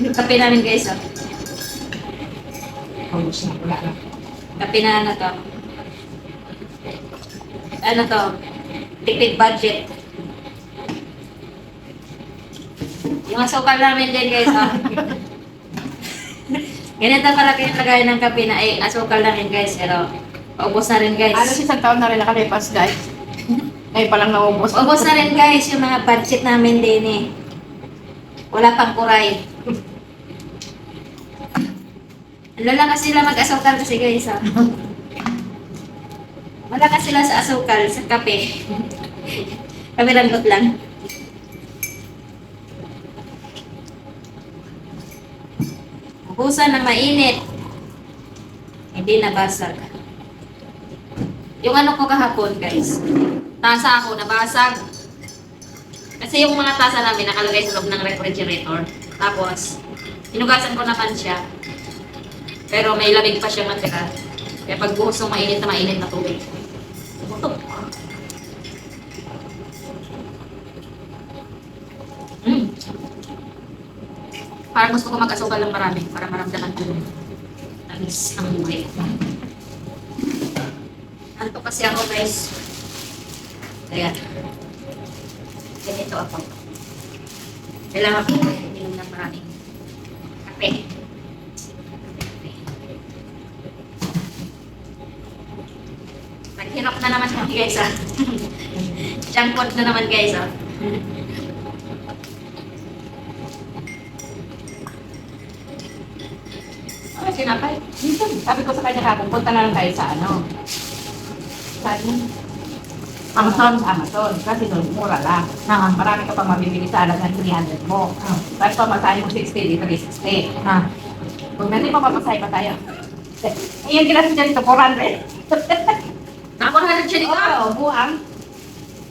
Yung kape namin guys, oh. Paubos na, wala na. Kape na ano to. Ano to? Tipid budget. Yung asukal namin din guys, oh. Ganito pala pinalagay ng kape na ay asukal namin guys, pero paubos na rin guys. Alos isang taon na rin nakalipas, guys. Ngayon palang naubos. Paubos na rin guys yung mga budget namin din eh. Wala pang kuray. Lalakas sila mag-asukal kasi guys, oh. Malakas sila sa asukal, sa kape. Kami ranggot lang. Busan ng mainit. Hindi nabasag. Yung ano ko kahapon, guys. Tasa ako, nabasag. Kasi yung mga tasa namin nakalagay sa loob ng refrigerator. Tapos, hinugasan ko naman siya. Pero may lamig pa siya matira. Kaya pag buhos ng mainit na tubig. Butok. Parang gusto ko mag-asukal ng marami para maramdaman ko yung tamis ng buhay. Anto kasi ako guys. Kaya, ganito ako. Kailangan ko inom ng maraming kape. Naghirap na naman kami guys ah. Junk food na naman guys ah. Sinapay. Minsan, sabi ko sa kanya kapag punta na lang tayo sa ano. Sabi Amazon. Kasi doon, mura lang. Marami ka pang mabibili sa halagang 300 mo. Tapos pamasahe mo 60, dito 360. Kung hindi pa pamasahe pa tayo. Yung gilas dyan ito, 400. Nakakuha siya dito. Oo, buang.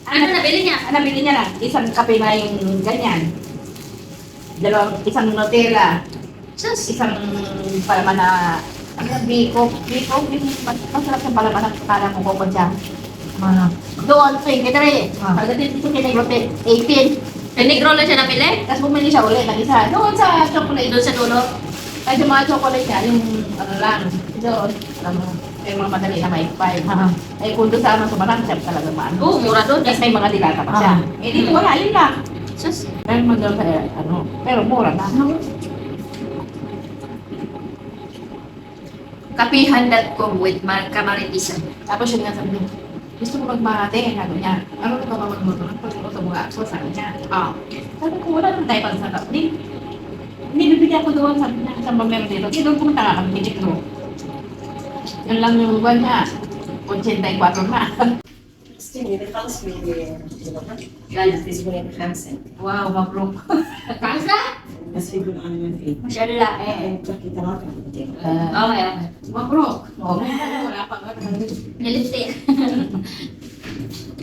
Ano nabili niya? Nabili niya lang. Isang kape na yung ganyan. Isang Nutella. Isang palaman na biko, yung masarap yung palaman na kala mo bukod siya. Doon, 23. Pagdating dito kay Negro, 18. Kay Negro lang siya nabili? Tapos bumili siya ulit ng isa. Doon sa chocolate. Doon sa dulo? Ay, yung mga chocolate niya, yung ano lang. Doon, alam mo, yung mga madali na may expire. Ay, kung doon sa Amazon, marami siya talaga maano. Oo, mura doon. Tapos may mga dilata pa siya. Eh, dito wala, yun lang. Sus. Pero mag-doon sa, ano, pero mura na. Kapihan.com with Kamaritisan. Tapos yun nga sabi niya, gusto ko magmahati. Sabi niya, ano ka ba magluto? Pagluto mo nga ako, sabi niya. Sabi ko, wala naman tayo pang sarap. Nilibigyan ko doon, sabi niya, saan ba meron dito? Di doon pumunta nga kami, Minit ko. Yun lang yung buwan niya, 84 na. Wow, mabrok. Kasa? Masyallah. Okay, Okay. mabrok. Wala pa nga. Nilipstick.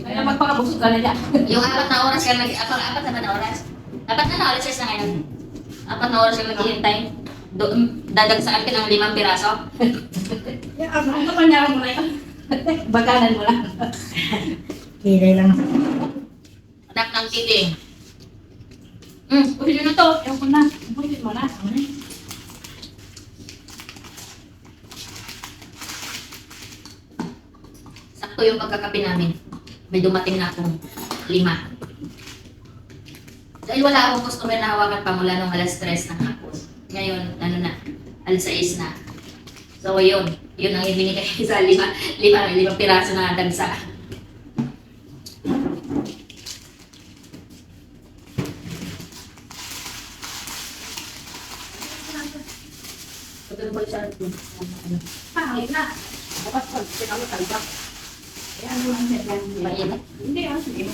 Kaya magpakabusog ka na niya. Yung 4 na oras ka apat na oras. Dapat na oras na ngayon. 4 na oras ka naghihintay. Dadagsaan ka ng 5 piraso. Ang kapanyaran mo na yun. Baganan mo lang. Kilay lang. Anak ng titing. Pwede na to. Ewan ko na. Pwede mo na. Sakto yung pagkakape namin. May dumating na akong 5. Dahil wala akong customer na hawakan pa mula nung alas 3 ng hapon. Ngayon, ano na, alas 6 na. So, yun. Yun ang ibinigay sa 5 piraso na dagsa. Pangit na. Dapat pag sinalo talba. Kaya ano lang siya. Mainit. Hindi, sige.